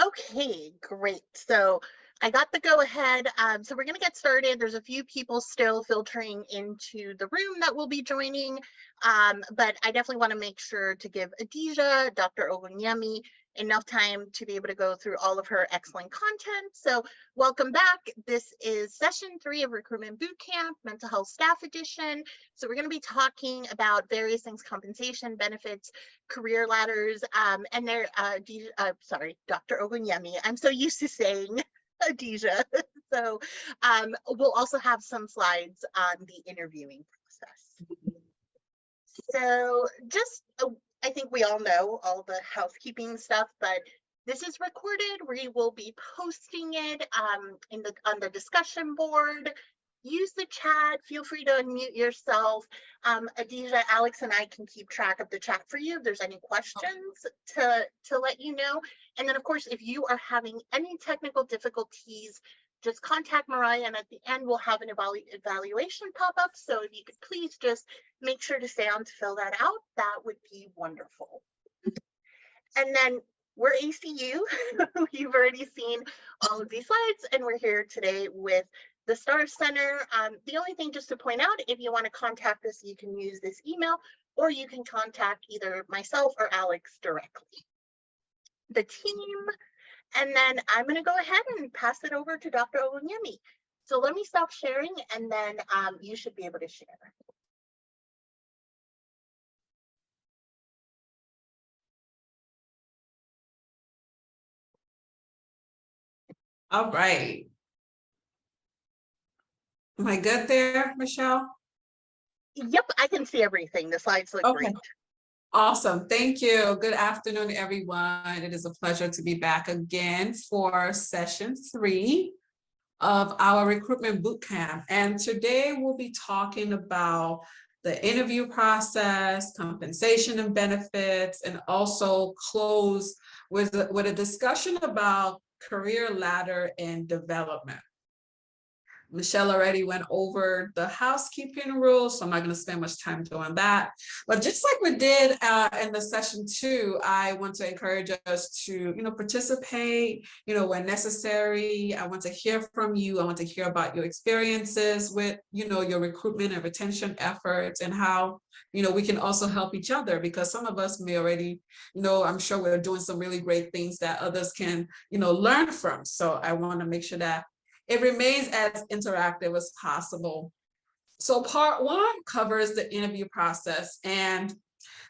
Okay, great. So I got the go ahead. So we're going to get started. There's a few people still filtering into the room that will be joining, but I definitely want to make sure to give Adija, Dr. Ogunyemi, enough time to be able to go through all of her excellent content. So welcome back. This is session 3 of Recruitment Boot Camp, Mental Health Staff Edition. So we're going to be talking about various things: compensation, benefits, career ladders, and there, sorry, Dr. Ogunyemi. I'm so used to saying Adija. So we'll also have some slides on the interviewing process. So just, I think we all know all the housekeeping stuff, but this is recorded. We will be posting it on the discussion board. Use the chat. Feel free to unmute yourself. Adija, Alex, and I can keep track of the chat for you if there's any questions to let you know. And then, of course, if you are having any technical difficulties, just contact Mariah, and at the end we'll have an evaluation pop up. So if you could please just make sure to stay on to fill that out, that would be wonderful. And then we're ACU. You've already seen all of these slides, and we're here today with the Star Center. The only thing just to point out, if you want to contact us, you can use this email, or you can contact either myself or Alex directly. The team, and then I'm going to go ahead and pass it over to Dr. Olunyemi. So let me stop sharing, and then you should be able to share. All right. Am I good there, Michelle? Yep, I can see everything. The slides look great. Awesome. Thank you. Good afternoon, everyone. It is a pleasure to be back again for session 3 of our recruitment boot camp. And today we'll be talking about the interview process, compensation and benefits, and also close with a discussion about career ladder and development. Michelle already went over the housekeeping rules, so I'm not going to spend much time doing that. But just like we did in the session 2, I want to encourage us to, participate, when necessary. I want to hear from you. I want to hear about your experiences with, your recruitment and retention efforts, and how, we can also help each other, because some of us may already, I'm sure we're doing some really great things that others can, learn from. So I want to make sure that it remains as interactive as possible. So part 1 covers the interview process, and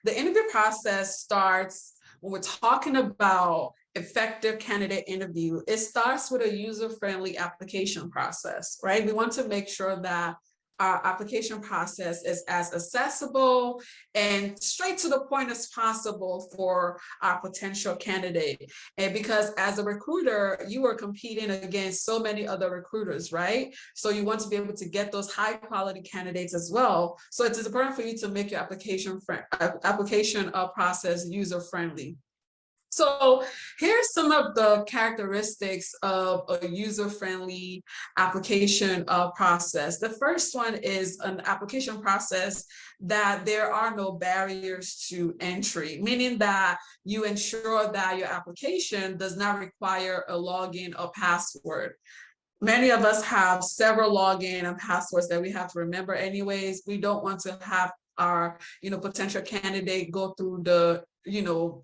the interview process starts when we're talking about effective candidate interview. It starts with a user-friendly application process, right? We want to make sure that our application process is as accessible and straight to the point as possible for our potential candidate. And because as a recruiter, you are competing against so many other recruiters, right? So you want to be able to get those high quality candidates as well. So it's important for you to make your application process user friendly. So here's some of the characteristics of a user-friendly application process. The first one is an application process that there are no barriers to entry, meaning that you ensure that your application does not require a login or password. Many of us have several login and passwords that we have to remember anyways. We don't want to have our potential candidate go through the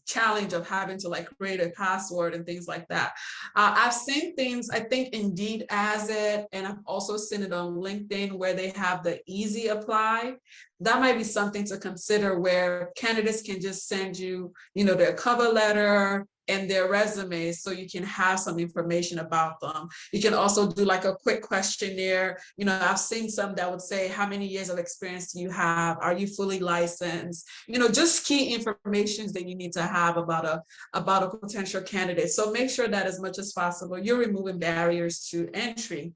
challenge of having to create a password and things like that. I've seen things, I think Indeed has it, and I've also seen it on LinkedIn where they have the easy apply. That might be something to consider, where candidates can just send you, their cover letter and their resumes, so you can have some information about them. You can also do a quick questionnaire. I've seen some that would say, how many years of experience do you have? Are you fully licensed? Just key information that you need to have about a potential candidate. So make sure that as much as possible, you're removing barriers to entry.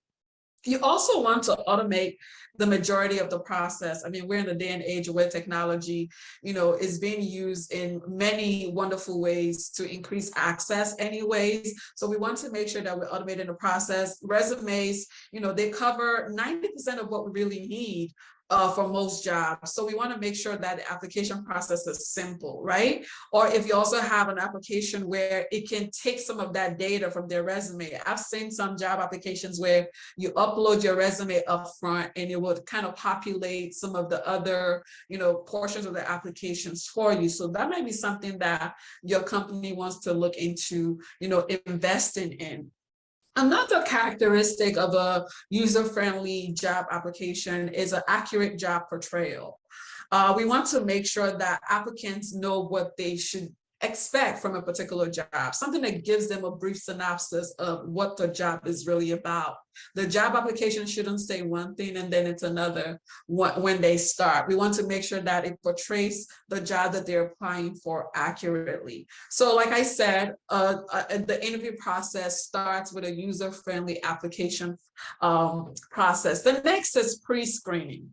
You also want to automate the majority of the process. I mean, we're in a day and age where technology, is being used in many wonderful ways to increase access anyways. So we want to make sure that we're automating the process. Resumes, they cover 90% of what we really need. for most jobs. So we want to make sure that the application process is simple, right? Or if you also have an application where it can take some of that data from their resume. I've seen some job applications where you upload your resume up front and it will kind of populate some of the other, portions of the applications for you. So that might be something that your company wants to look into, investing in. Another characteristic of a user-friendly job application is an accurate job portrayal. We want to make sure that applicants know what they should expect from a particular job, something that gives them a brief synopsis of what the job is really about. The job application shouldn't say one thing and then it's another when they start. We want to make sure that it portrays the job that they're applying for accurately. So like I said, the interview process starts with a user-friendly application process. The next is pre-screening.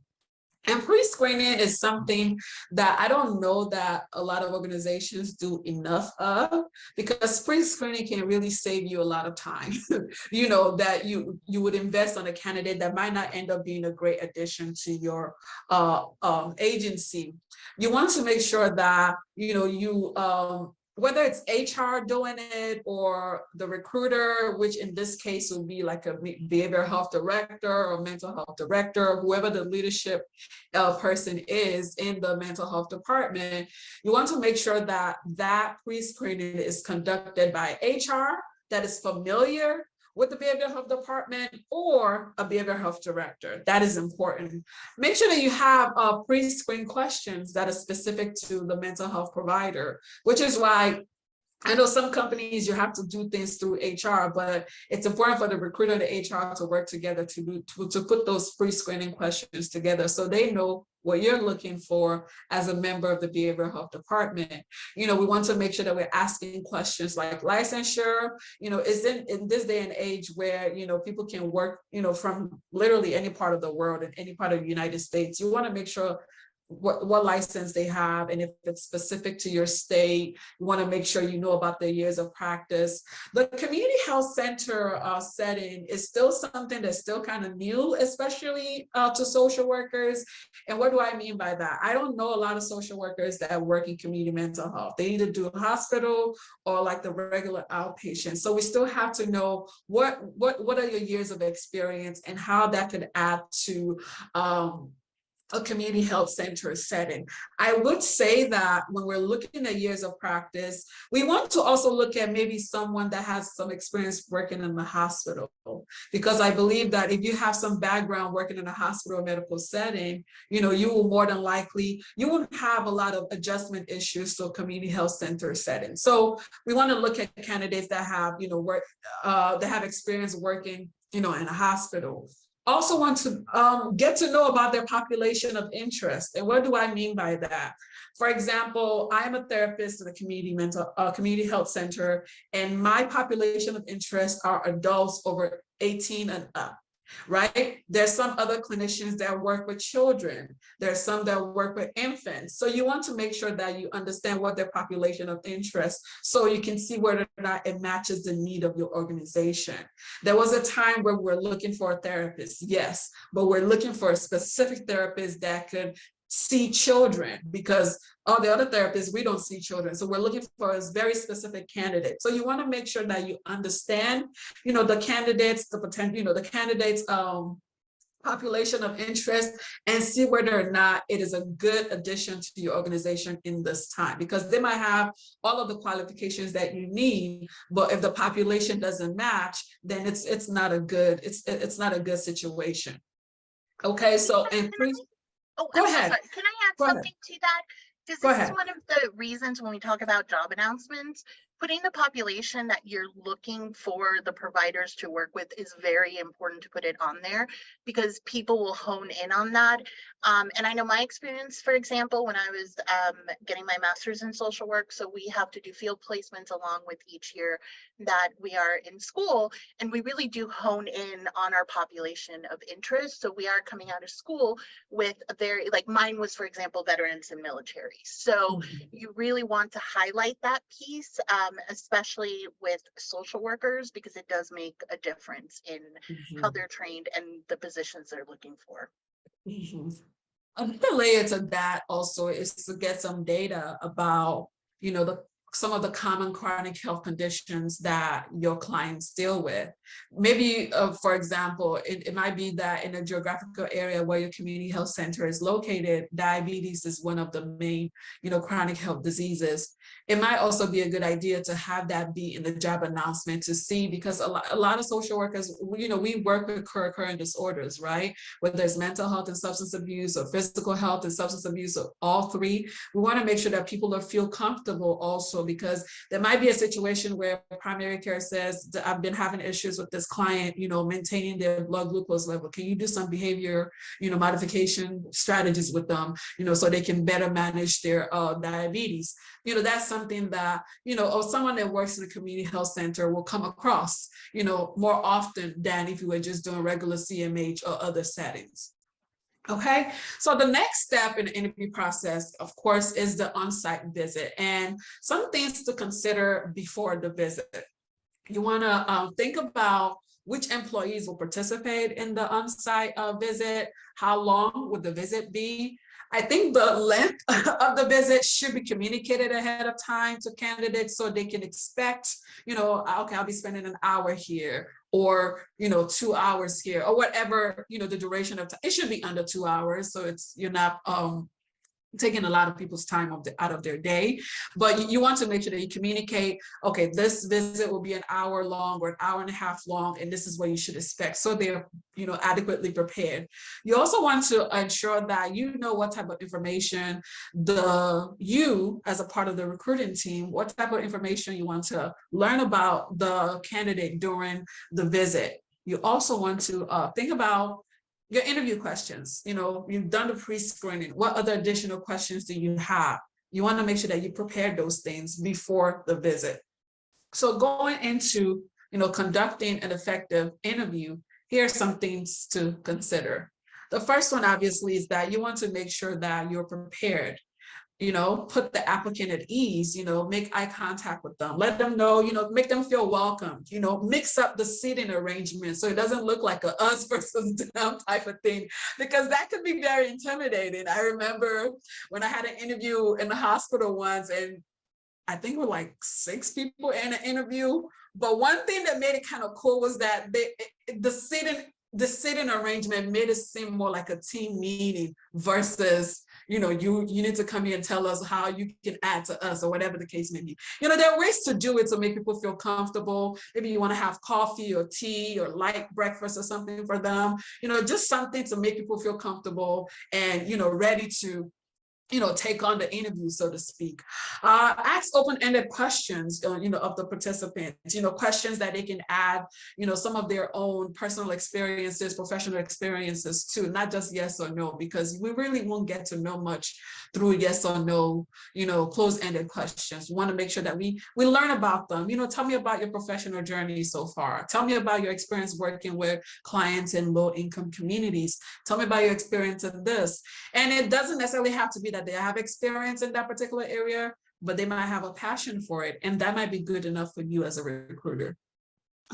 And pre-screening is something that I don't know that a lot of organizations do enough of, because pre-screening can really save you a lot of time, that you would invest on a candidate that might not end up being a great addition to your agency. You want to make sure that, whether it's HR doing it or the recruiter, which in this case would be like a behavioral health director or mental health director, whoever the leadership person is in the mental health department, you want to make sure that that pre-screening is conducted by HR that is familiar with the behavioral health department or a behavioral health director. That is important. Make sure that you have pre-screen questions that are specific to the mental health provider, which is why I know some companies you have to do things through HR, but it's important for the recruiter and the HR to work together to put those pre-screening questions together so they know what you're looking for as a member of the behavioral health department. We want to make sure that we're asking questions like licensure, is in this day and age where, people can work, from literally any part of the world and any part of the United States. You want to make sure what license they have, and if it's specific to your state, you want to make sure you know about their years of practice. The community health center setting is still something that's still kind of new, especially to social workers. And what do I mean by that? I don't know a lot of social workers that work in community mental health. They either do hospital or like the regular outpatient. So we still have to know what are your years of experience and how that could add to a community health center setting. I would say that when we're looking at years of practice, we want to also look at maybe someone that has some experience working in the hospital, because I believe that if you have some background working in a hospital or medical setting, you will more than likely, you won't have a lot of adjustment issues to a community health center setting. So we want to look at candidates that have, that have experience working, in a hospital. Also want to get to know about their population of interest. And what do I mean by that? For example, I'm a therapist at a community health center, and my population of interest are adults over 18 and up. Right? There's some other clinicians that work with children. There's some that work with infants. So you want to make sure that you understand what their population of interest, so you can see whether or not it matches the need of your organization. There was a time where we're looking for a therapist, yes, but we're looking for a specific therapist that could see children, because all the other therapists, we don't see children. So we're looking for a very specific candidate. So you want to make sure that you understand, the candidates, the potential, the candidates population of interest, and see whether or not it is a good addition to your organization in this time, because they might have all of the qualifications that you need, but if the population doesn't match, then it's not a good situation. Okay, so Oh, go I'm so ahead. sorry. Can I add Go ahead. something to that? Because Go this is ahead. one of the reasons when we talk about job announcements, putting the population that you're looking for the providers to work with is very important to put it on there, because people will hone in on that. And I know my experience, for example, when I was getting my master's in social work, so we have to do field placements along with each year that we are in school, and we really do hone in on our population of interest. So we are coming out of school with a very, like mine was, for example, veterans and military. So you really want to highlight that piece, especially with social workers, because it does make a difference in how they're trained and the positions they're looking for. Another layer to that also is to get some data about, some of the common chronic health conditions that your clients deal with. Maybe, for example, it might be that in a geographical area where your community health center is located, diabetes is one of the main, chronic health diseases. It might also be a good idea to have that be in the job announcement to see, because a lot of social workers, we work with co-occurring disorders, right? Whether it's mental health and substance abuse, or physical health and substance abuse, or all three. We want to make sure that people feel comfortable also, because there might be a situation where primary care says, I've been having issues with this client, maintaining their blood glucose level. Can you do some behavior, modification strategies with them, so they can better manage their diabetes? That's something that, or someone that works in a community health center will come across, more often than if you were just doing regular CMH or other settings. Okay, so the next step in the interview process, of course, is the on-site visit, and some things to consider before the visit. You want to think about which employees will participate in the on-site visit. How long would the visit be? I think the length of the visit should be communicated ahead of time to candidates so they can expect, okay, I'll be spending an hour here, or 2 hours here, or whatever, the duration of time. It should be under 2 hours, so you're not taking a lot of people's time out of their day. But you want to make sure that you communicate, okay, this visit will be an hour long or an hour and a half long, and this is what you should expect, so they're adequately prepared. You also want to ensure that you know what type of information you as a part of the recruiting team, what type of information you want to learn about the candidate during the visit. You also want to think about your interview questions. You've done the pre-screening. What other additional questions do you have? You want to make sure that you prepare those things before the visit. So going into, conducting an effective interview, here are some things to consider. The first one, obviously, is that you want to make sure that you're prepared. Put the applicant at ease, make eye contact with them, let them know, make them feel welcomed, mix up the seating arrangement so it doesn't look like a us versus them type of thing, because that could be very intimidating. I remember when I had an interview in the hospital once, and I think we're like 6 people in an interview, but one thing that made it kind of cool was that the sitting arrangement made it seem more like a team meeting versus, you need to come here and tell us how you can add to us, or whatever the case may be. There are ways to do it to make people feel comfortable. Maybe you want to have coffee or tea or light breakfast or something for them, just something to make people feel comfortable and, ready to take on the interview, so to speak. Ask open-ended questions, of the participants, questions that they can add, some of their own personal experiences, professional experiences too, not just yes or no, because we really won't get to know much through yes or no, closed-ended questions. We want to make sure that we learn about them. Tell me about your professional journey so far. Tell me about your experience working with clients in low-income communities. Tell me about your experience in this. And it doesn't necessarily have to be that they have experience in that particular area, but they might have a passion for it, and that might be good enough for you as a recruiter.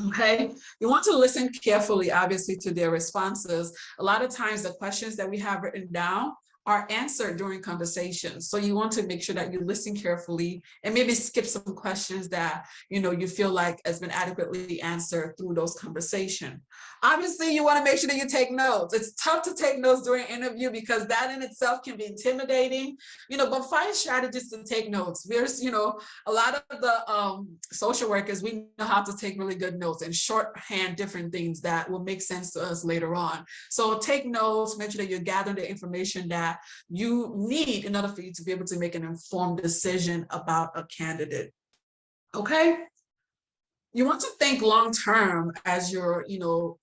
Okay, you want to listen carefully, obviously, to their responses. A lot of times the questions that we have written down are answered during conversations. So you want to make sure that you listen carefully and maybe skip some questions that you feel like has been adequately answered through those conversations. Obviously, you want to make sure that you take notes. It's tough to take notes during an interview because that in itself can be intimidating, but find strategies to take notes. There's, a lot of the social workers, we know how to take really good notes and shorthand different things that will make sense to us later on. So take notes, make sure that you're gathering the information that you need in order for you to be able to make an informed decision about a candidate. Okay. You want to think long-term as you're,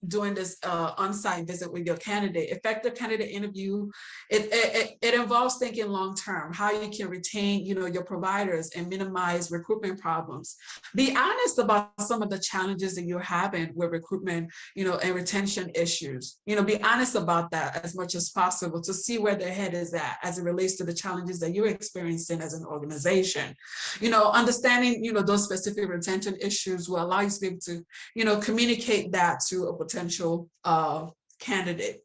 doing this on-site visit with your candidate. Effective candidate interview, it involves thinking long-term, how you can retain, your providers and minimize recruitment problems. Be honest about some of the challenges that you're having with recruitment, and retention issues. Be honest about that as much as possible to see where their head is at as it relates to the challenges that you're experiencing as an organization. Understanding, those specific retention issues will allow you to be able to, communicate that to a potential candidate.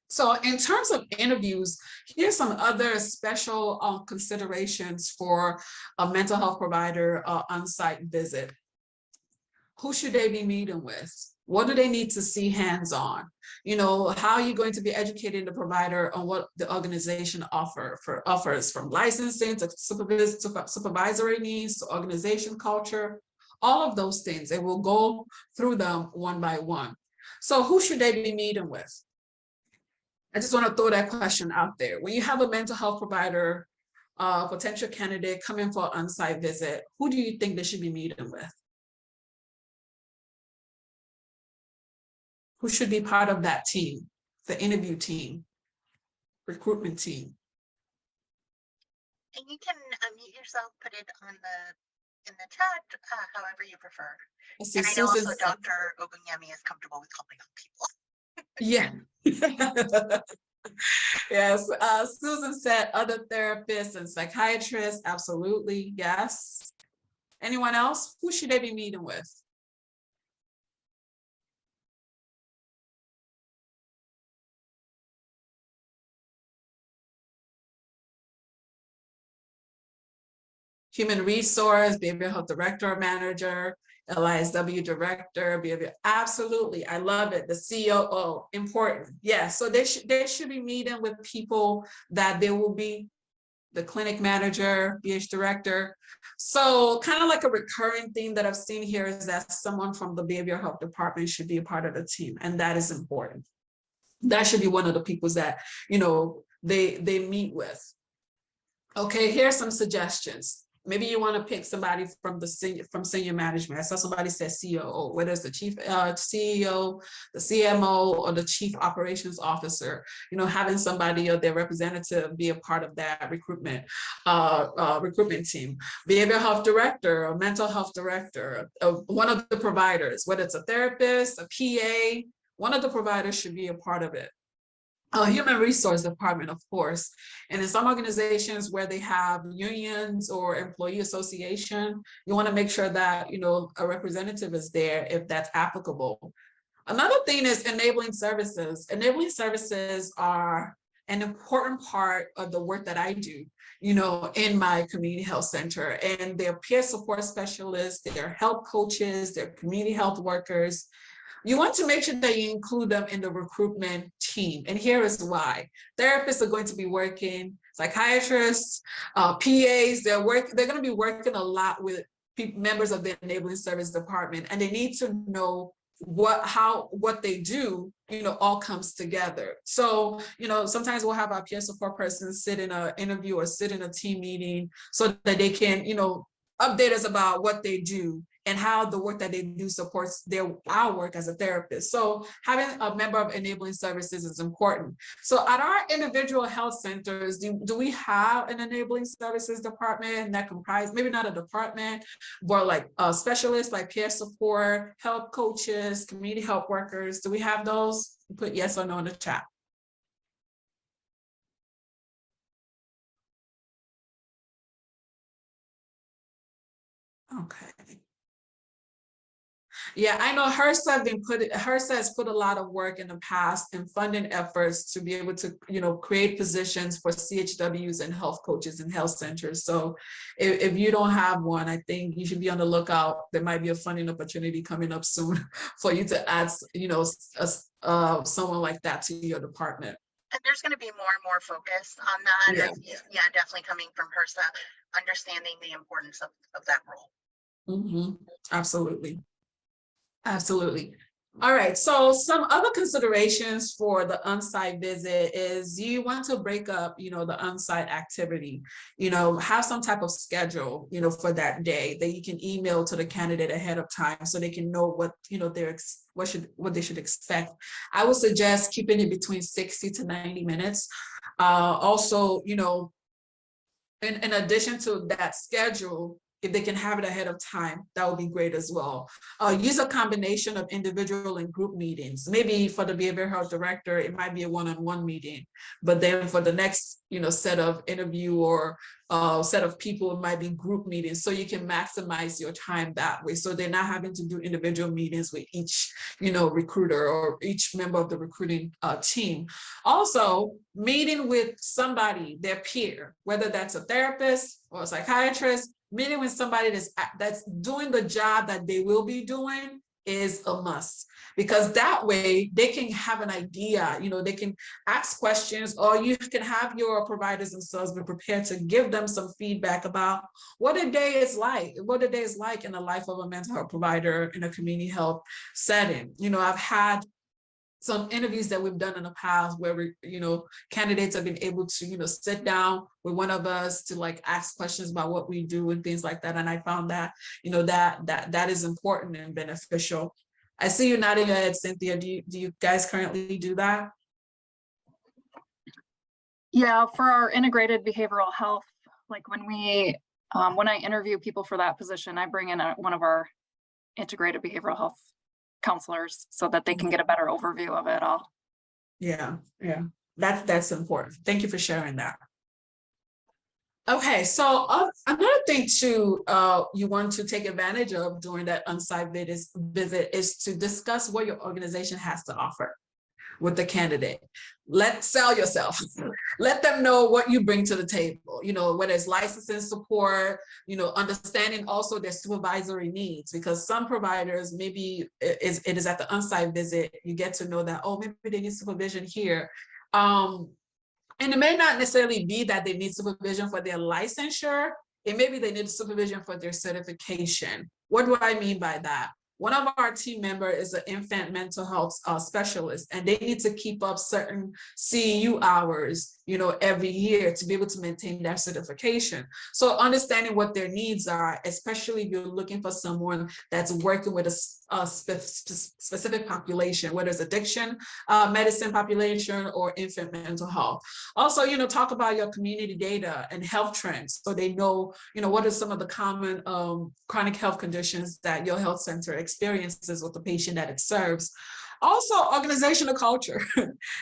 So in terms of interviews, here's some other special considerations for a mental health provider on-site visit. Who should they be meeting with? What do they need to see hands-on? You know, how are you going to be educating the provider on what the organization offers, from licensing to supervisory needs to organization culture, all of those things. They will go through them one by one. So who should they be meeting with? I just want to throw that question out there. When you have a mental health provider, potential candidate coming for an on-site visit, who do you think they should be meeting with? Who should be part of that team, the interview team, recruitment team? And you can unmute yourself, put it on in the chat, however you prefer. See, And I know Susan also Dr. Ogunyemi is comfortable with calling on people. Yeah. Yes, Susan said other therapists and psychiatrists, absolutely, yes. Anyone else? Who should they be meeting with? Human resource, behavioral health director or manager, LISW director, behavior. Absolutely, I love it. The COO, important. Yeah, so they should be meeting with people that they will be the clinic manager, BH director. So kind of like a recurring theme that I've seen here is that someone from the behavioral health department should be a part of the team, and that is important. That should be one of the people that, you know, they meet with. Okay, here's some suggestions. Maybe you want to pick somebody from senior management. I saw somebody said COO, whether it's the chief CEO, the CMO, or the chief operations officer. You know, having somebody or their representative be a part of that recruitment team. Behavioral health director, or mental health director, one of the providers, whether it's a therapist, a PA, one of the providers should be a part of it. Human resource department, of course. And in some organizations where they have unions or employee association, you want to make sure that, you know, a representative is there if that's applicable. Another thing is enabling services. Enabling services are an important part of the work that I do, you know, in my community health center. And they're peer support specialists, they're health coaches, they're community health workers. You want to make sure that you include them in the recruitment team. And here is why. Therapists are going to be working, psychiatrists, PAs, they're going to be working a lot with members of the enabling service department, and they need to know what they do, you know, all comes together. So, you know, sometimes we'll have our peer support person sit in an interview or sit in a team meeting so that they can, you know, update us about what they do and how the work that they do supports our work as a therapist. So having a member of enabling services is important. So at our individual health centers, do we have an enabling services department that comprise, maybe not a department, but like specialists like peer support, health coaches, community health workers? Do we have those? Put yes or no in the chat. Okay. Yeah, I know HRSA has put a lot of work in the past in funding efforts to be able to, you know, create positions for CHWs and health coaches in health centers. So if you don't have one, I think you should be on the lookout. There might be a funding opportunity coming up soon for you to add, you know, someone like that to your department. And there's going to be more and more focus on that. Yeah, definitely coming from HRSA, understanding the importance of that role. Mm-hmm. Absolutely. Absolutely. All right. So some other considerations for the on-site visit is you want to break up, you know, the on-site activity, you know, have some type of schedule, you know, for that day that you can email to the candidate ahead of time so they can know what, you know, what they should expect. I would suggest keeping it between 60 to 90 minutes. Also, you know, in addition to that schedule, if they can have it ahead of time, that would be great as well. Use a combination of individual and group meetings. Maybe for the behavioral health director, it might be a one-on-one meeting, but then for the next, set of interview or set of people, it might be group meetings. So you can maximize your time that way. So they're not having to do individual meetings with each, recruiter or each member of the recruiting team. Also, meeting with somebody, their peer, whether that's a therapist or a psychiatrist, meeting with somebody that's doing the job that they will be doing is a must, because that way they can have an idea, they can ask questions, or you can have your providers themselves be prepared to give them some feedback about what a day is like in the life of a mental health provider in a community health setting. I've had some interviews that we've done in the past where candidates have been able to sit down with one of us to ask questions about what we do and things like that, and I found that that is important and beneficial. I see you nodding your head, Cynthia. Do you guys currently do that? Yeah, for our integrated behavioral health, like when I interview people for that position, I bring in one of our integrated behavioral health counselors so that they can get a better overview of it all. Yeah, that's important. Thank you for sharing that. Okay, so another thing too you want to take advantage of during that on-site visit is to discuss what your organization has to offer with the candidate. Sell yourself. Let them know what you bring to the table, whether it's licensing support, understanding also their supervisory needs, because some providers, maybe it is at the on-site visit, you get to know that, oh, maybe they need supervision here. And it may not necessarily be that they need supervision for their licensure. It may be they need supervision for their certification. What do I mean by that? One of our team members is an infant mental health specialist, and they need to keep up certain CEU hours, every year to be able to maintain their certification. So understanding what their needs are, especially if you're looking for someone that's working with a specific population, whether it's addiction, medicine population, or infant mental health. Also, talk about your community data and health trends, so they know, what are some of the common chronic health conditions that your health center experiences with the patient that it serves. Also, organizational culture.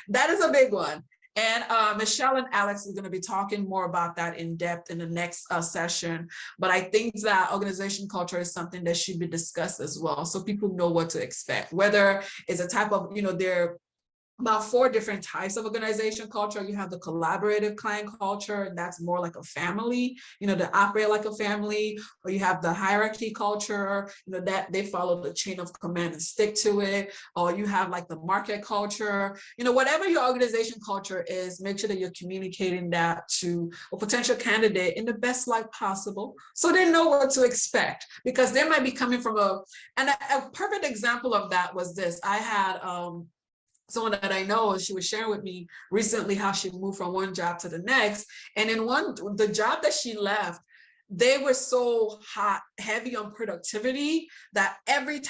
That is a big one. And Michelle and Alex is going to be talking more about that in depth in the next session. But I think that organization culture is something that should be discussed as well, so people know what to expect, whether it's a type of, there about 4 different types of organization culture. You have the collaborative client culture, and that's more like a family, they operate like a family. Or you have the hierarchy culture, that they follow the chain of command and stick to it. Or you have like the market culture, whatever your organization culture is, make sure that you're communicating that to a potential candidate in the best light possible, so they know what to expect, because they might be coming from a perfect example of that was this. I had someone that I know, she was sharing with me recently how she moved from one job to the next. And in the job that she left, they were so heavy on productivity that every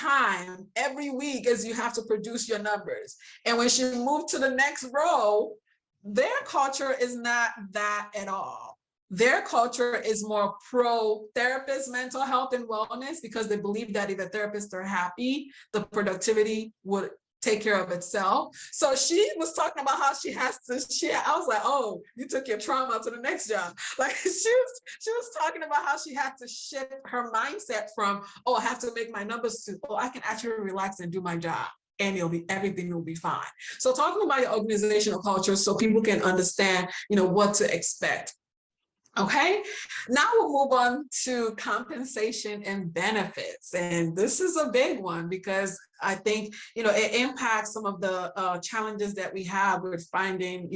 week as you have to produce your numbers. And when she moved to the next role, their culture is not that at all. Their culture is more pro therapist mental health and wellness, because they believe that if the therapists are happy, the productivity would take care of itself. So she was talking about how she has to share. I was like, oh, you took your trauma to the next job. Like she was talking about how she had to shift her mindset from, oh, I have to make my numbers, to, oh, I can actually relax and do my job, and everything will be fine. So talking about your organizational culture so people can understand, what to expect. Okay, now we'll move on to compensation and benefits. And this is a big one, because I think, it impacts some of the challenges that we have with finding,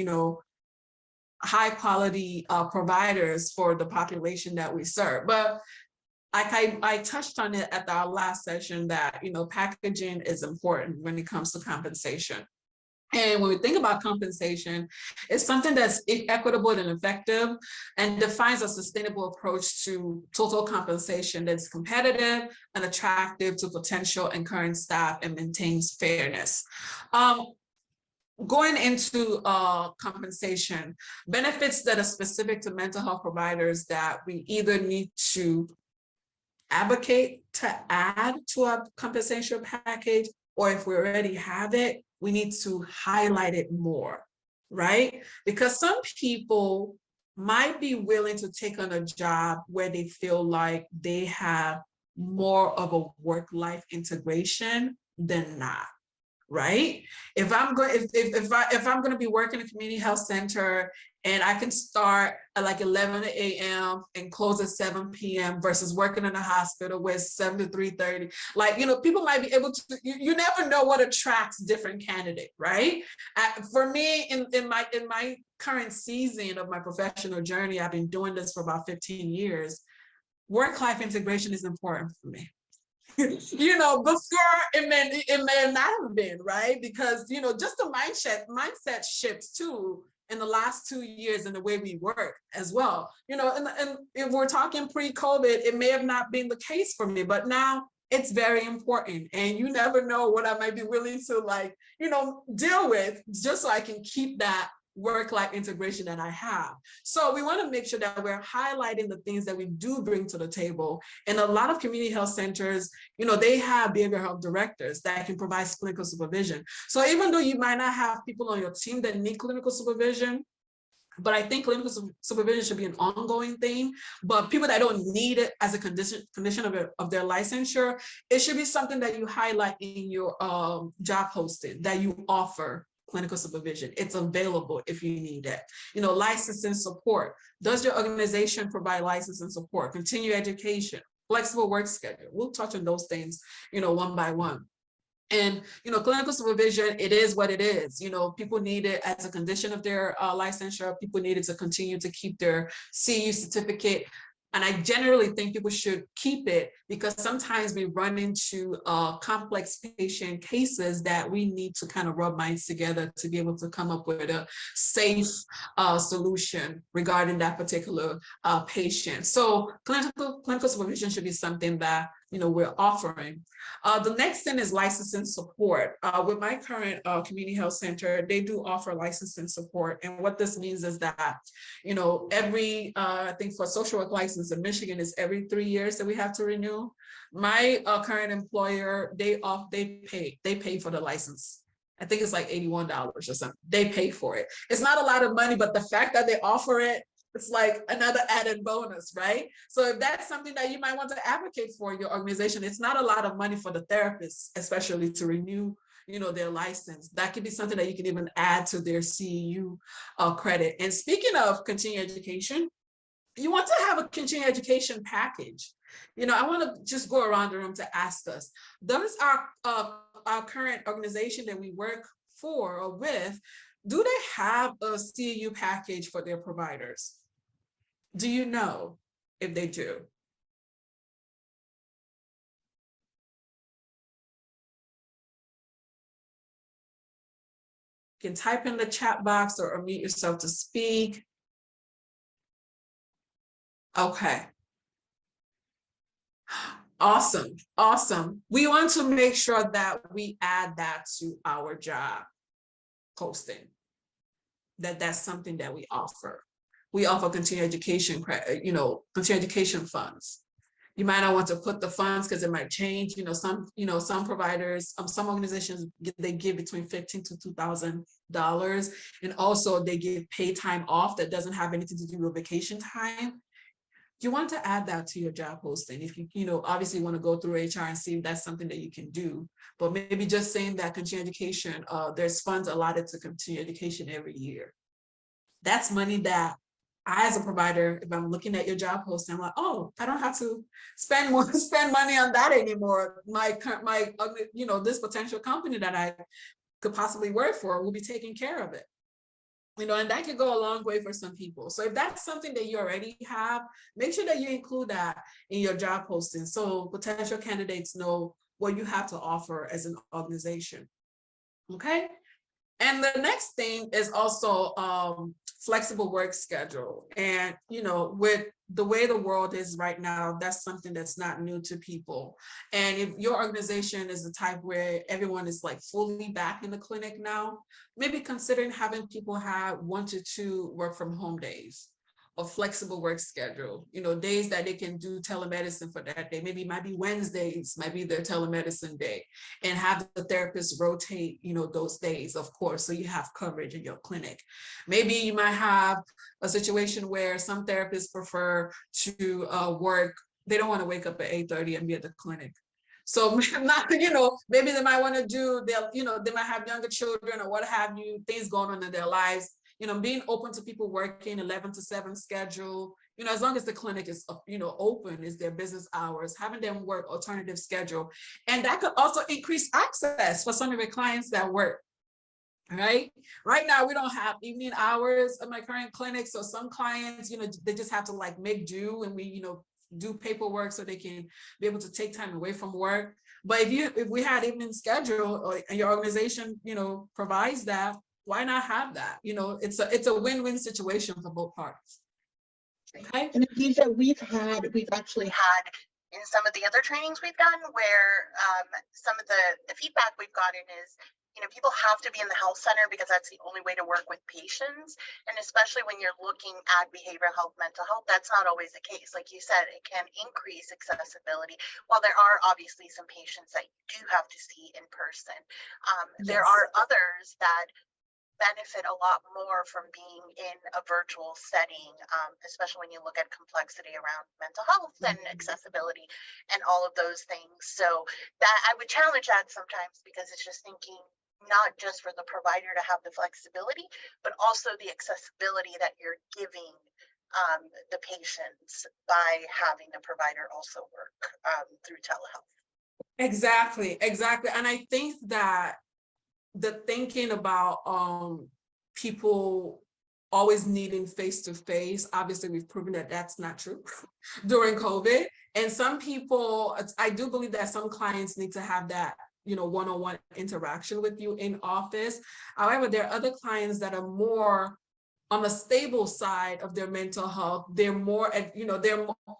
high quality providers for the population that we serve. But I touched on it at our last session that, packaging is important when it comes to compensation. And when we think about compensation, it's something that's equitable and effective, and defines a sustainable approach to total compensation that's competitive and attractive to potential and current staff, and maintains fairness. Going into compensation, benefits that are specific to mental health providers that we either need to advocate to add to our compensation package, or if we already have it, we need to highlight it more, right? Because some people might be willing to take on a job where they feel like they have more of a work-life integration than not, right? If I'm going, if I'm going to be working in a community health center and I can start at like 11 a.m. and close at 7 p.m. versus working in a hospital where it's 7 to 3:30, like, you know, people might be able to, you never know what attracts different candidate, right? For me, in my current season of my professional journey, I've been doing this for about 15 years. Work-life integration is important for me. You know, before it may not have been, right? Because, you know, just the mindset shifts too in the last 2 years in the way we work as well. You know, and if we're talking pre-COVID, it may have not been the case for me, but now it's very important. And you never know what I might be willing to, like, you know, deal with just so I can keep that work-life integration that I have. So we want to make sure that we're highlighting the things that we do bring to the table. And a lot of community health centers, you know, they have behavioral health directors that can provide clinical supervision. So even though you might not have people on your team that need clinical supervision, but I think clinical supervision should be an ongoing thing. But people that don't need it as a condition of their licensure, it should be something that you highlight in your job posting, that you offer clinical supervision. It's available if you need it. You know, licensing support. Does your organization provide licensing support? Continuing education, flexible work schedule. We'll touch on those things, you know, one by one. And, you know, clinical supervision, it is what it is. You know, people need it as a condition of their licensure. People need it to continue to keep their CU certificate. And I generally think people should keep it because sometimes we run into complex patient cases that we need to kind of rub minds together to be able to come up with a safe solution regarding that particular patient. So clinical supervision should be something that, you know, we're offering. The next thing is licensing support. With my current community health center, they do offer licensing support. And what this means is that, you know, every, I think for social work license in Michigan is every 3 years that we have to renew. My current employer, they pay for the license. I think it's like $81 or something. They pay for it. It's not a lot of money, but the fact that they offer it, it's like another added bonus, right? So if that's something that you might want to advocate for in your organization, it's not a lot of money for the therapists, especially to renew, you know, their license. That could be something that you can even add to their CEU credit. And speaking of continuing education, you want to have a continuing education package. You know, I want to just go around the room to ask us, does our current organization that we work for or with, do they have a CEU package for their providers? Do you know if they do? You can type in the chat box or unmute yourself to speak. Okay. Awesome, awesome. We want to make sure that we add that to our job posting, that's something that we offer. We offer continuing education, you know, continuing education funds. You might not want to put the funds because it might change. You know, some providers, some organizations, they give between $1,500 to $2,000, and also they give paid time off that doesn't have anything to do with vacation time. You want to add that to your job posting. If you know, obviously want to go through HR and see if that's something that you can do, but maybe just saying that continuing education, there's funds allotted to continuing education every year. That's money that I, as a provider, if I'm looking at your job posting, I'm like, oh, I don't have to spend money on that anymore. My, you know, this potential company that I could possibly work for will be taking care of it. You know, and that could go a long way for some people. So if that's something that you already have, make sure that you include that in your job posting so potential candidates know what you have to offer as an organization. Okay. And the next thing is also flexible work schedule. And, you know, with the way the world is right now, that's something that's not new to people. And if your organization is the type where everyone is like fully back in the clinic now, maybe considering having people have 1 to 2 work from home days, a flexible work schedule, days that they can do telemedicine for that day. Maybe it might be Wednesdays, might be their telemedicine day, and have the therapist rotate, those days, of course, so you have coverage in your clinic. Maybe you might have a situation where some therapists prefer to work, they don't want to wake up at 8:30 and be at the clinic. So not, maybe they might want to do, they might have younger children or what have you, things going on in their lives. Being open to people working 11 to 7 schedule, as long as the clinic is, open, is their business hours, having them work alternative schedule. And that could also increase access for some of your clients that work. Right now, we don't have evening hours of my current clinic. So some clients, they just have to like make do, and we, do paperwork so they can be able to take time away from work. But if we had evening schedule, or and your organization, provides that, why not have that? It's a win-win situation for both parties. Okay. And Adisha, we've actually had in some of the other trainings we've done where some of the feedback we've gotten is, people have to be in the health center because that's the only way to work with patients. And especially when you're looking at behavioral health, mental health, that's not always the case. Like you said, it can increase accessibility. While there are obviously some patients that you do have to see in person, there are others that benefit a lot more from being in a virtual setting, especially when you look at complexity around mental health and accessibility and all of those things. So that I would challenge that sometimes, because it's just thinking not just for the provider to have the flexibility, but also the accessibility that you're giving the patients by having the provider also work through telehealth. Exactly. And I think that the thinking about people always needing face-to-face, obviously we've proven that that's not true during COVID. And some people, I do believe that some clients need to have that, one-on-one interaction with you in office. However, there are other clients that are more on the stable side of their mental health. They're more,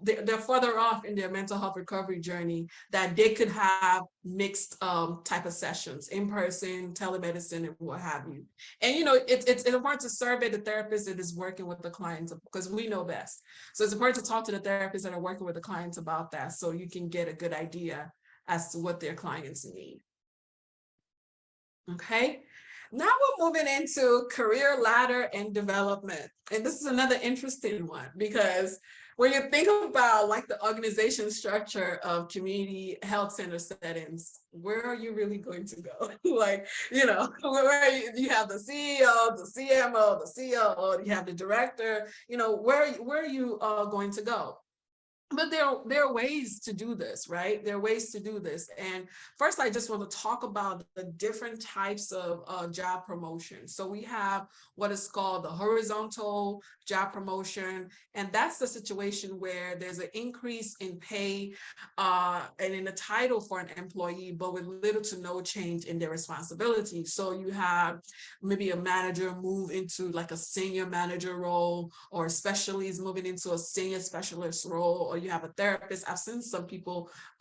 they're further off in their mental health recovery journey, that they could have mixed type of sessions, in person, telemedicine, and what have you. And it's important to survey the therapist that is working with the clients, because we know best. So it's important to talk to the therapists that are working with the clients about that, so you can get a good idea as to what their clients need. Okay. Now we're moving into career ladder and development. And this is another interesting one, because when you think about like the organization structure of community health center settings, where are you really going to go? Like, where you have the CEO, the CMO, the COO, you have the director, where are you going to go? But there are ways to do this, right? There are ways to do this. And first, I just want to talk about the different types of job promotion. So we have what is called the horizontal job promotion. And that's the situation where there's an increase in pay and in the title for an employee, but with little to no change in their responsibility. So you have maybe a manager move into like a senior manager role, or a specialist moving into a senior specialist role, or you have a therapist. I've seen some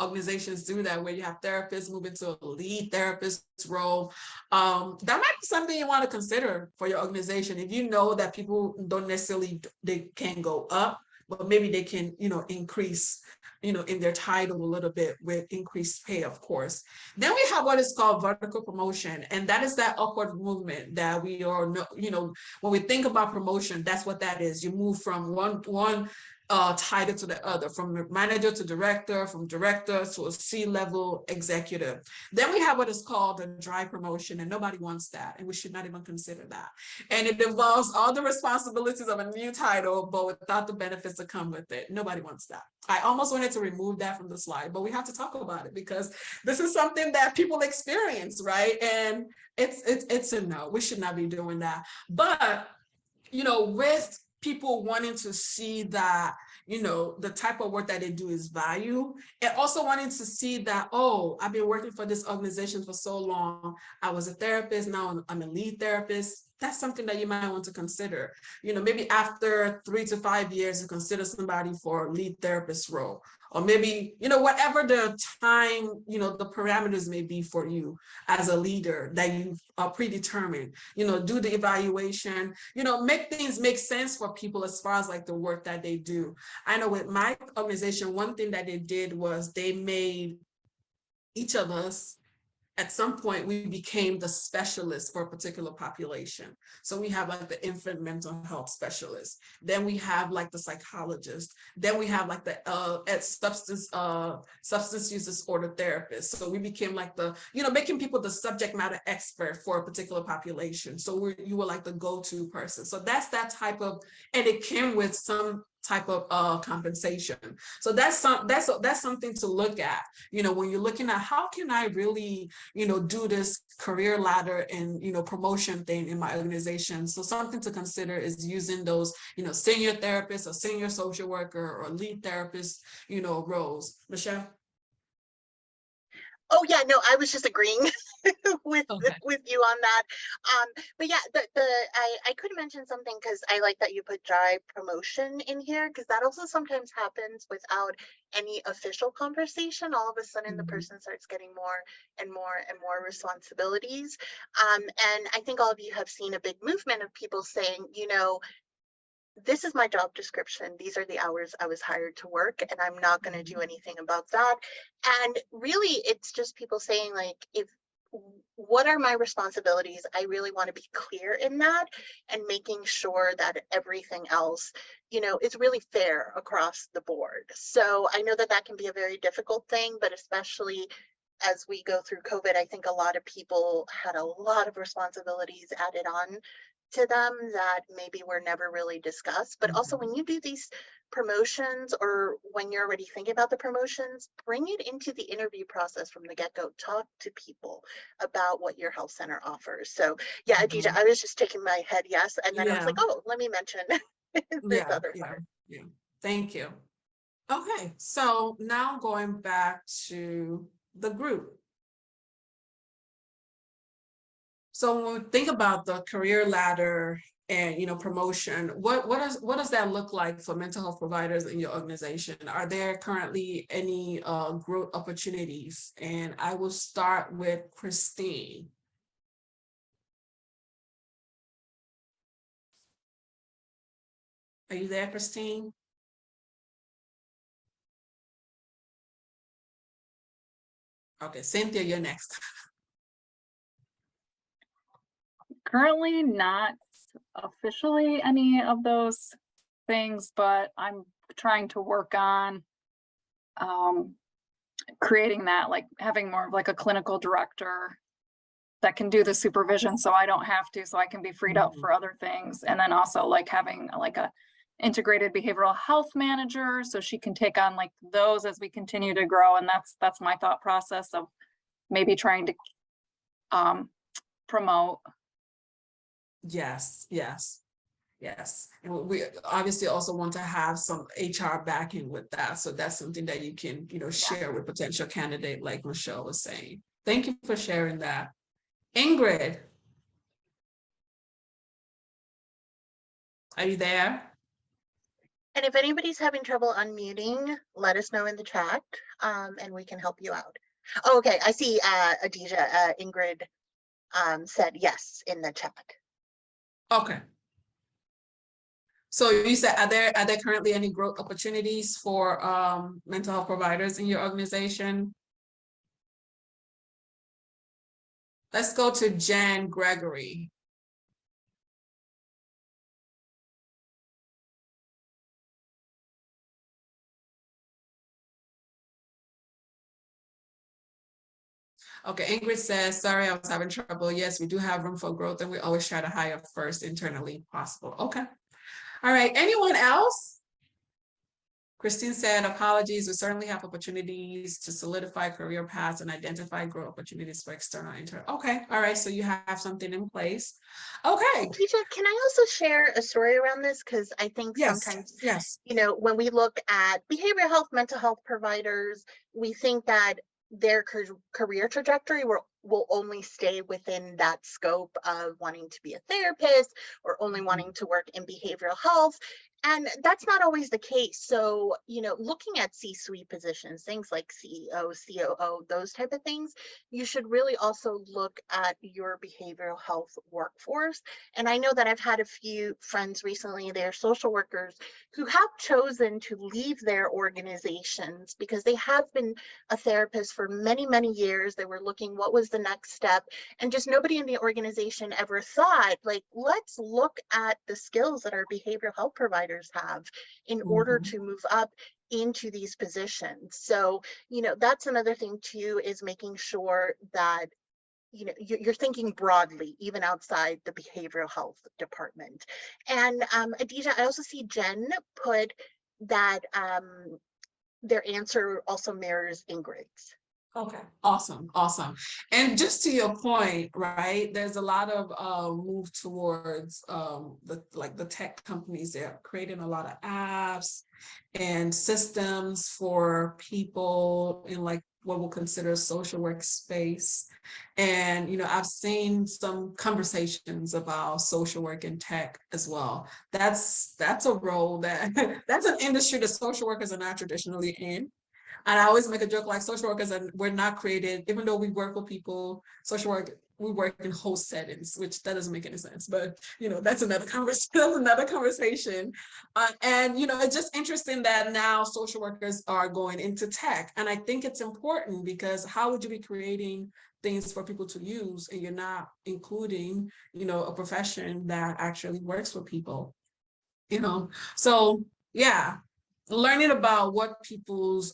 organizations do that, where you have therapists move into a lead therapist role. That might be something you want to consider for your organization. If you know that people don't necessarily, they can go up, but maybe they can, increase, in their title a little bit with increased pay, of course. Then we have what is called vertical promotion. And that is that upward movement that we all know, when we think about promotion, that's what that is. You move from one title to the other, from manager to director, from director to a C-level executive. Then we have what is called a dry promotion, and nobody wants that, and we should not even consider that. And it involves all the responsibilities of a new title, but without the benefits that come with it. Nobody wants that. I almost wanted to remove that from the slide, but we have to talk about it, because this is something that people experience, right? And it's a no. We should not be doing that. But with people wanting to see that, the type of work that they do is value, and also wanting to see that, oh, I've been working for this organization for so long. I was a therapist, now I'm a lead therapist. that's something that you might want to consider. Maybe after 3 to 5 years, you consider somebody for lead therapist role, or maybe, whatever the time, the parameters may be for you as a leader that you are predetermined, do the evaluation, make things make sense for people as far as like the work that they do. I know with my organization, one thing that they did was they made each of us, at some point, we became the specialist for a particular population. So we have like the infant mental health specialist. Then we have like the psychologist. Then we have like the substance use disorder therapist. So we became like the, making people the subject matter expert for a particular population. So you were like the go-to person. So that's that type of, and it came with some type of compensation. So that's something to look at, when you're looking at how can I really, do this career ladder and, promotion thing in my organization. So something to consider is using those, senior therapist or senior social worker or lead therapist, roles. Michelle? Oh yeah, no, I was just agreeing with Okay. with you on that. But yeah, I could mention something because I like that you put job promotion in here, because that also sometimes happens without any official conversation. All of a sudden, the person starts getting more and more and more responsibilities. And I think all of you have seen a big movement of people saying, this is my job description. These are the hours I was hired to work, and I'm not going to do anything about that. And really, it's just people saying, like, what are my responsibilities? I really want to be clear in that, and making sure that everything else, is really fair across the board. So I know that that can be a very difficult thing, but especially as we go through COVID, I think a lot of people had a lot of responsibilities added on to them that maybe were never really discussed. But also, when you do these promotions, or when you're already thinking about the promotions, bring it into the interview process from the get-go. Talk to people about what your health center offers. So yeah, Adija, I was just taking my head yes, and then I was Yeah. like, oh, let me mention this other part. Yeah. Thank you. Okay, so now going back to the group. So when we think about the career ladder and promotion, what does that look like for mental health providers in your organization? Are there currently any growth opportunities? And I will start with Christine. Are you there, Christine? Okay, Cynthia, you're next. Currently not officially any of those things, but I'm trying to work on creating that, like having more of like a clinical director that can do the supervision, so I don't have to, so I can be freed up for other things. And then also like having like a integrated behavioral health manager, so she can take on like those as we continue to grow. And that's my thought process of maybe trying to promote. Yes. And we obviously also want to have some HR backing with that. So that's something that you can, share with potential candidate, like Michelle was saying. Thank you for sharing that. Ingrid, are you there? And if anybody's having trouble unmuting, let us know in the chat, and we can help you out. Oh, okay, I see Adija, Ingrid said yes in the chat. Okay. So you said, are there currently any growth opportunities for mental health providers in your organization? Let's go to Jan Gregory. Okay, Ingrid says, sorry, I was having trouble. Yes, we do have room for growth, and we always try to hire first internally possible. Okay. All right, anyone else? Christine said, apologies, we certainly have opportunities to solidify career paths and identify growth opportunities for external intern. Okay, all right, so you have something in place. Okay. Adija, can I also share a story around this? Because I think sometimes, yes. when we look at behavioral health, mental health providers, we think that their career trajectory will only stay within that scope of wanting to be a therapist or only wanting to work in behavioral health. And that's not always the case. So, looking at C-suite positions, things like CEO, COO, those type of things, you should really also look at your behavioral health workforce. And I know that I've had a few friends recently, they're social workers who have chosen to leave their organizations because they have been a therapist for many, many years. They were looking what was the next step, and just nobody in the organization ever thought, like, let's look at the skills that our behavioral health providers have in order to move up into these positions. So, that's another thing too, is making sure that you're thinking broadly, even outside the behavioral health department. And Adija, I also see Jen put that their answer also mirrors Ingrid's. Okay, awesome, awesome. And just to your point, right, there's a lot of move towards the tech companies. They're creating a lot of apps and systems for people in like what we'll consider social work space. And I've seen some conversations about social work and tech as well. That's a role that that's an industry that social workers are not traditionally in. And I always make a joke like social workers, and we're not created, even though we work with people, social work, we work in host settings, which that doesn't make any sense. But that's another conversation. That's another conversation. And it's just interesting that now social workers are going into tech, and I think it's important because how would you be creating things for people to use and you're not including, a profession that actually works with people, So yeah, learning about what people's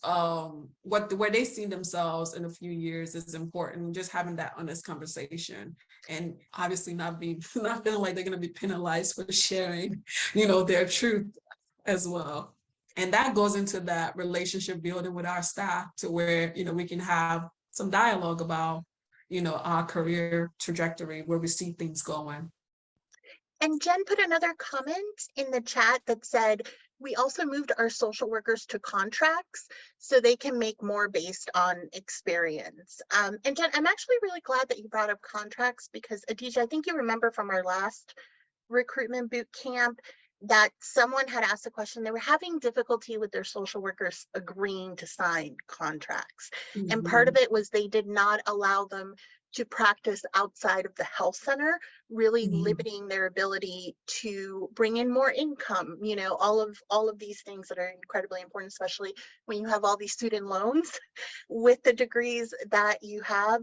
where they see themselves in a few years is important. Just having that honest conversation, and obviously not feeling like they're going to be penalized for sharing their truth as well. And that goes into that relationship building with our staff, to where we can have some dialogue about our career trajectory, where we see things going. And Jen put another comment in the chat that said, we also moved our social workers to contracts so they can make more based on experience. And Jen, I'm actually really glad that you brought up contracts, because Adija, I think you remember from our last recruitment boot camp that someone had asked a question. They were having difficulty with their social workers agreeing to sign contracts. And part of it was they did not allow them to practice outside of the health center, really limiting their ability to bring in more income, all of these things that are incredibly important, especially when you have all these student loans with the degrees that you have.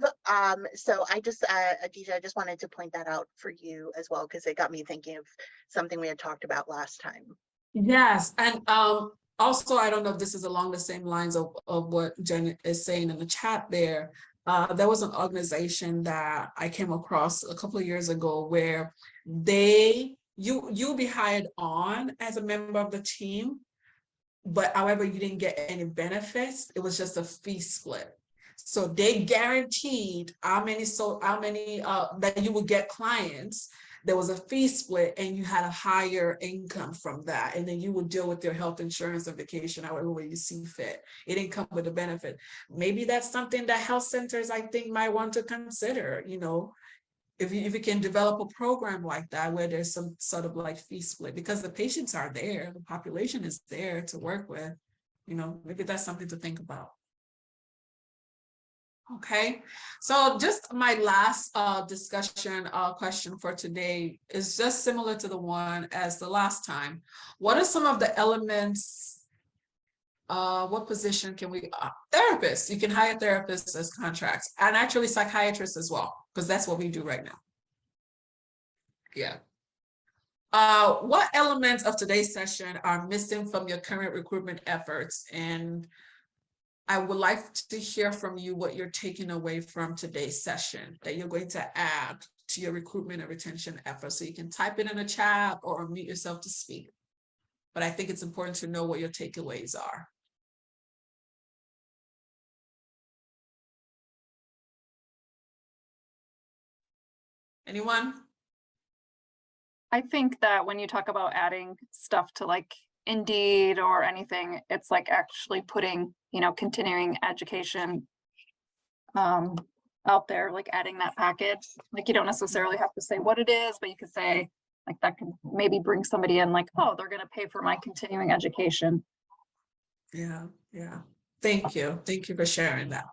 So I just, Adija, I just wanted to point that out for you as well, because it got me thinking of something we had talked about last time. Yes, and also, I don't know if this is along the same lines of what Jen is saying in the chat there. There was an organization that I came across a couple of years ago where you'll be hired on as a member of the team, but however, you didn't get any benefits. It was just a fee split. So they guaranteed how many that you would get clients. There was a fee split, and you had a higher income from that. And then you would deal with your health insurance and vacation however way you see fit. It didn't come with a benefit. Maybe that's something that health centers, I think, might want to consider, if you can develop a program like that where there's some sort of like fee split, because the patients are there, the population is there to work with, maybe that's something to think about. Okay, so just my last discussion question for today is just similar to the one as the last time. What are some of the elements? What position can we? Therapists. You can hire therapists as contracts, and actually psychiatrists as well, because that's what we do right now. Yeah. What elements of today's session are missing from your current recruitment efforts? And I would like to hear from you what you're taking away from today's session that you're going to add to your recruitment and retention efforts. So you can type it in a chat or unmute yourself to speak. But I think it's important to know what your takeaways are. Anyone? I think that when you talk about adding stuff to like Indeed or anything, it's like actually putting, continuing education out there, like adding that package. Like you don't necessarily have to say what it is, but you could say like that could maybe bring somebody in like, oh, they're gonna pay for my continuing education. Yeah, yeah. Thank you. Thank you for sharing that.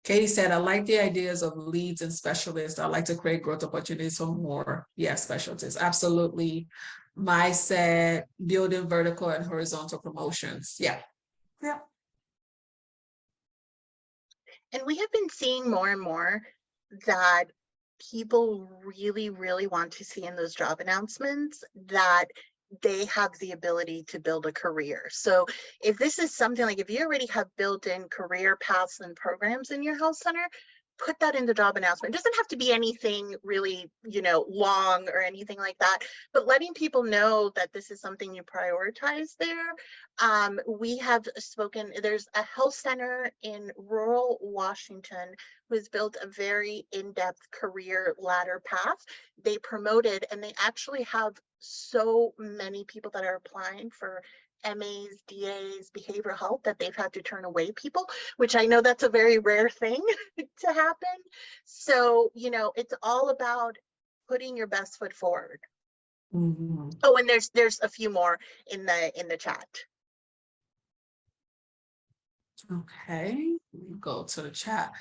Katie said, I like the ideas of leads and specialists. I like to create growth opportunities for more, specialties. Absolutely. Mai said, building vertical and horizontal promotions. Yeah. Yeah. And we have been seeing more and more that people really, really want to see in those job announcements that they have the ability to build a career. So if this is something like if you already have built-in career paths and programs in your health center, put that in the job announcement. It doesn't have to be anything really, long or anything like that, but letting people know that this is something you prioritize there. We have spoken, there's a health center in rural Washington who has built a very in-depth career ladder path. They promoted, and they actually have so many people that are applying for MAs, DAs, behavioral health that they've had to turn away people, which I know that's a very rare thing to happen. So, it's all about putting your best foot forward. Mm-hmm. Oh, and there's a few more in the chat. Okay, let me go to the chat.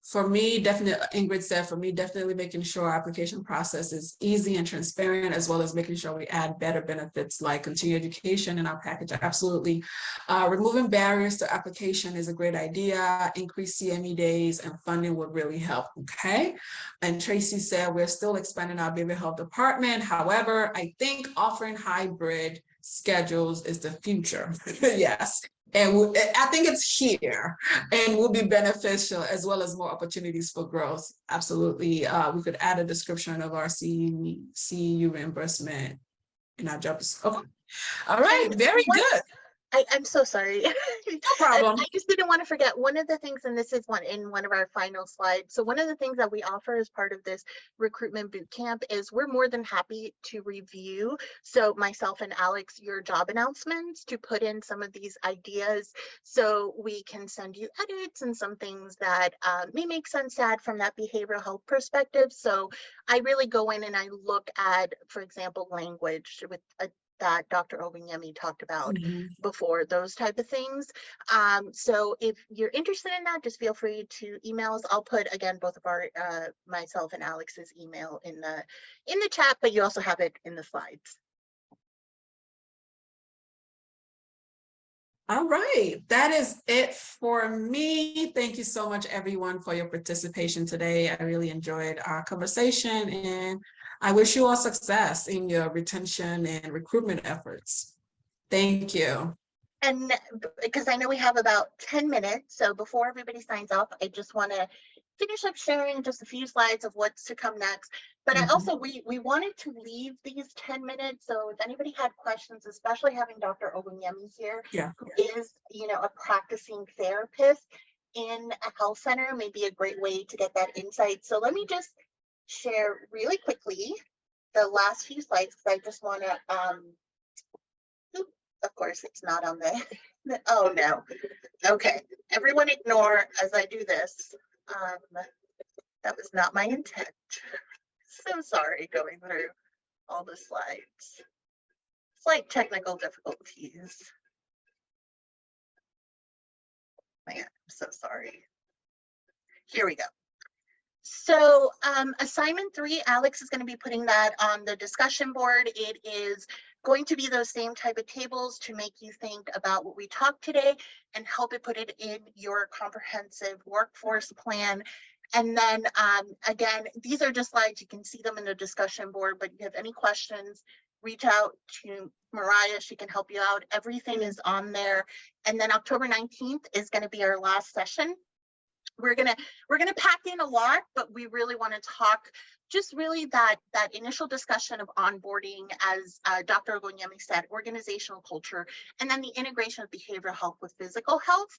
For me, definitely, Ingrid said, for me, definitely making sure our application process is easy and transparent, as well as making sure we add better benefits like continued education in our package. Absolutely. Removing barriers to application is a great idea. Increase CME days and funding would really help. Okay. And Tracy said, we're still expanding our behavioral health department. However, I think offering hybrid schedules is the future. Yes. And I think it's here and will be beneficial, as well as more opportunities for growth. Absolutely. We could add a description of our CEU reimbursement in our jobs. Okay. All right. Very good. I'm so sorry. No problem. I just didn't want to forget one of the things, and this is one of our final slides. So one of the things that we offer as part of this recruitment boot camp is we're more than happy to review. So myself and Alex, your job announcements, to put in some of these ideas so we can send you edits and some things that may make sense to add from that behavioral health perspective. So I really go in and I look at, for example, language with that Dr. Ogunyemi talked about before, those type of things. So if you're interested in that, just feel free to email us. I'll put, again, both of our, myself and Alex's email in the chat, but you also have it in the slides. All right, that is it for me. Thank you so much, everyone, for your participation today. I really enjoyed our conversation, and I wish you all success in your retention and recruitment efforts. Thank you. And because I know we have about 10 minutes, so before everybody signs off, I just want to finish up sharing just a few slides of what's to come next. But I also, we wanted to leave these 10 minutes. So if anybody had questions, especially having Dr. Ogunyemi here, who is, a practicing therapist in a health center, may be a great way to get that insight. So let me just share really quickly the last few slides, because I just want to, of course, it's not on the, oh no. Okay, everyone ignore as I do this. That was not my intent. So sorry going through all the slides. Slight technical difficulties. Man, I'm so sorry. Here we go. So assignment 3, Alex is going to be putting that on the discussion board. It is going to be those same type of tables to make you think about what we talked today and help it put it in your comprehensive workforce plan. And then again, these are just slides. You can see them in the discussion board, but if you have any questions, reach out to Mariah. She can help you out. Everything is on there. And then October 19th is going to be our last session. We're gonna pack in a lot, but we really want to talk just really that initial discussion of onboarding, as Dr. Ogunyemi said, organizational culture, and then the integration of behavioral health with physical health,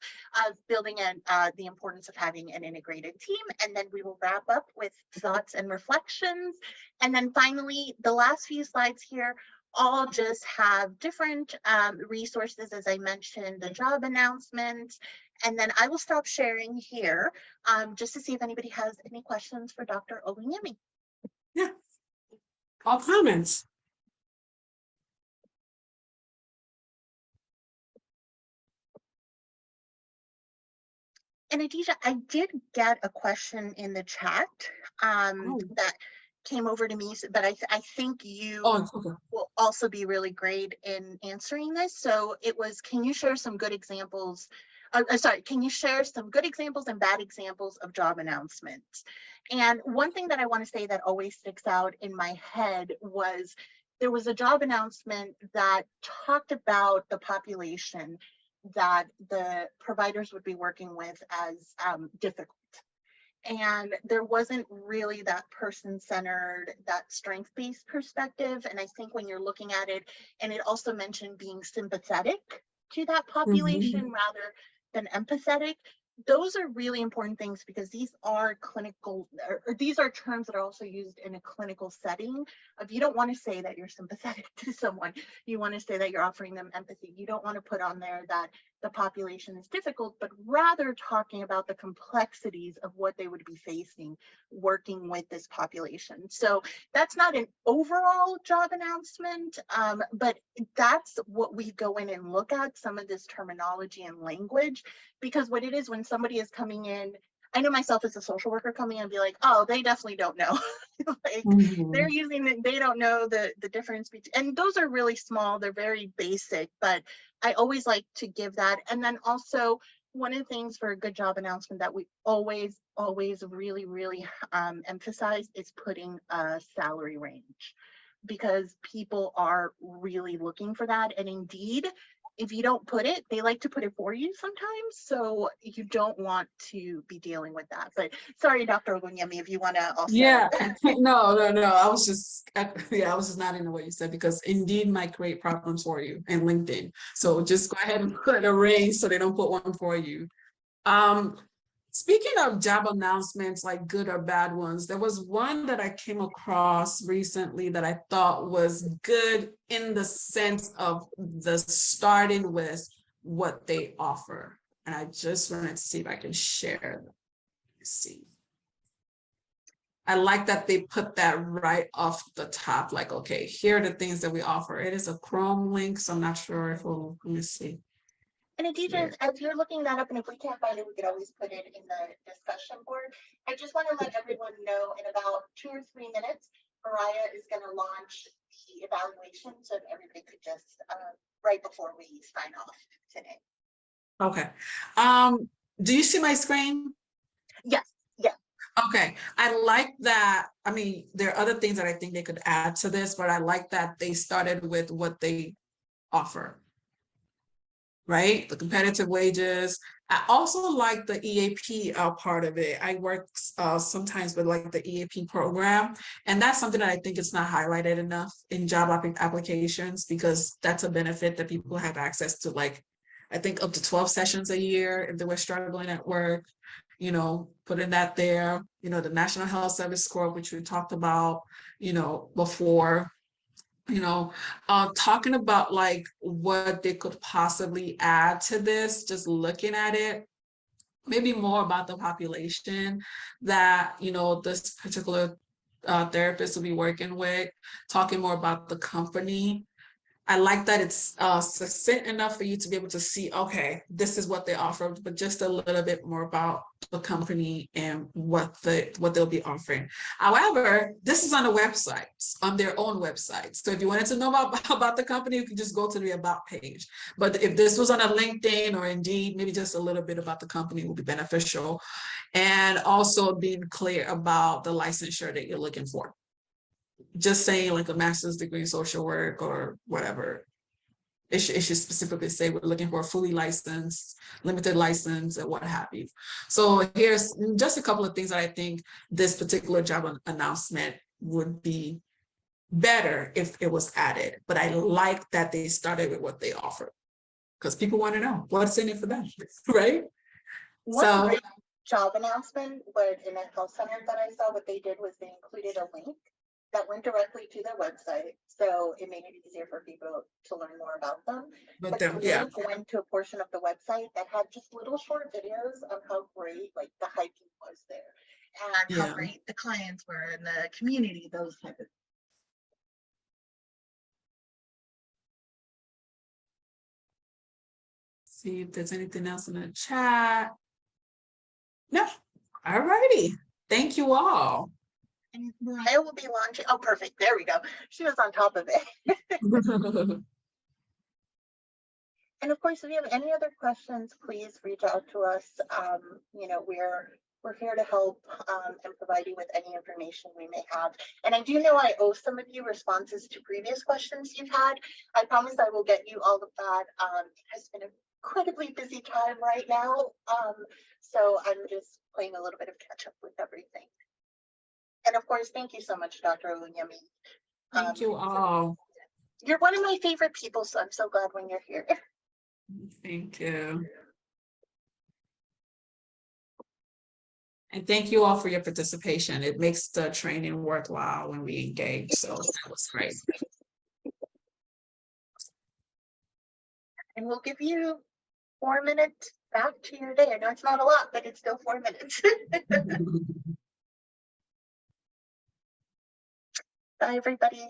building in the importance of having an integrated team. And then we will wrap up with thoughts and reflections. And then finally, the last few slides here all just have different resources, as I mentioned, the job announcements. And then I will stop sharing here just to see if anybody has any questions for Dr. Olunyemi. Yeah. All comments. And Adisha, I did get a question in the chat Oh. that came over to me, but I think you Oh, okay. will also be really great in answering this. So it was, can you share some good examples? Sorry, can you share some good examples and bad examples of job announcements? And one thing that I want to say that always sticks out in my head was there was a job announcement that talked about the population that the providers would be working with as difficult. And there wasn't really that person-centered, that strength-based perspective. And I think when you're looking at it, and it also mentioned being sympathetic to that population rather than empathetic, those are really important things because these are clinical, or these are terms that are also used in a clinical setting. If you don't want to say that you're sympathetic to someone, you want to say that you're offering them empathy. You don't want to put on there that the population is difficult, but rather talking about the complexities of what they would be facing working with this population. So that's not an overall job announcement, but that's what we go in and look at, some of this terminology and language, because what it is when somebody is coming in, I know myself as a social worker coming in and be like, oh, they definitely don't know. Like they're using it, they don't know the difference between, and those are really small, they're very basic, but I always like to give that. And then also one of the things for a good job announcement that we always really emphasize is putting a salary range, because people are really looking for that. And indeed, if you don't put it, they like to put it for you sometimes. So you don't want to be dealing with that. But sorry, Dr. Olunyemi, if you want to also. Yeah, no. I was just, I was just nodding to what you said, because Indeed might create problems for you and LinkedIn. So just go ahead and put a range so they don't put one for you. Speaking of job announcements, like good or bad ones, there was one that I came across recently that I thought was good in the sense of the starting with what they offer. And I just wanted to see if I can share them. Let's see. I like that they put that right off the top, like, okay, here are the things that we offer. It is a Chrome link, so I'm not sure if we'll, let me see. And Adisha, as you're looking that up, and if we can't find it, we could always put it in the discussion board. I just want to let everyone know in about 2 or 3 minutes, Mariah is going to launch the evaluation, so if everybody could just, right before we sign off today. Okay. Do you see my screen? Yes. Yeah. Okay. I like that. I mean, there are other things that I think they could add to this, but I like that they started with what they offer. Right? The competitive wages. I also like the EAP part of it. I work sometimes with like the EAP program, and that's something that I think is not highlighted enough in job applications, because that's a benefit that people have access to, like, I think up to 12 sessions a year if they were struggling at work, you know, putting that there, you know, the National Health Service score, which we talked about, you know, before. You know, talking about like what they could possibly add to this, just looking at it, maybe more about the population that, you know, this particular therapist will be working with, talking more about the company. I like that it's succinct enough for you to be able to see, okay, this is what they offer, but just a little bit more about the company and what they'll be offering. However, this is on the websites, on their own websites. So if you wanted to know about the company, you can just go to the About page. But if this was on a LinkedIn or Indeed, maybe just a little bit about the company will be beneficial. And also being clear about the licensure that you're looking for. Just saying like a master's degree in social work or whatever. It should specifically say we're looking for a fully licensed, limited license, and what have you. So here's just a couple of things that I think this particular job announcement would be better if it was added. But I like that they started with what they offer, because people want to know what's in it for them, right? One great job announcement was in a health center that I saw. What they did was they included a link that went directly to their website. So it made it easier for people to learn more about them. But The then, yeah, link went to a portion of the website that had just little short videos of how great like the hiking was there and how Yeah. great the clients were in the community, those type of. See if there's anything else in the chat. No. All righty. Thank you all. And Mariah will be launching. Oh, perfect. There we go. She was on top of it. And of course, if you have any other questions, please reach out to us. You know, we're here to help and provide you with any information we may have. And I do know I owe some of you responses to previous questions you've had. I promise I will get you all of that. It has been an incredibly busy time right now. So I'm just playing a little bit of catch up with everything. And of course, thank you so much, Dr. Olunyemi. Thank you all. You're one of my favorite people, so I'm so glad when you're here. Thank you. And thank you all for your participation. It makes the training worthwhile when we engage. So that was great. And we'll give you 4 minutes back to your day. I know it's not a lot, but it's still 4 minutes. Bye, everybody.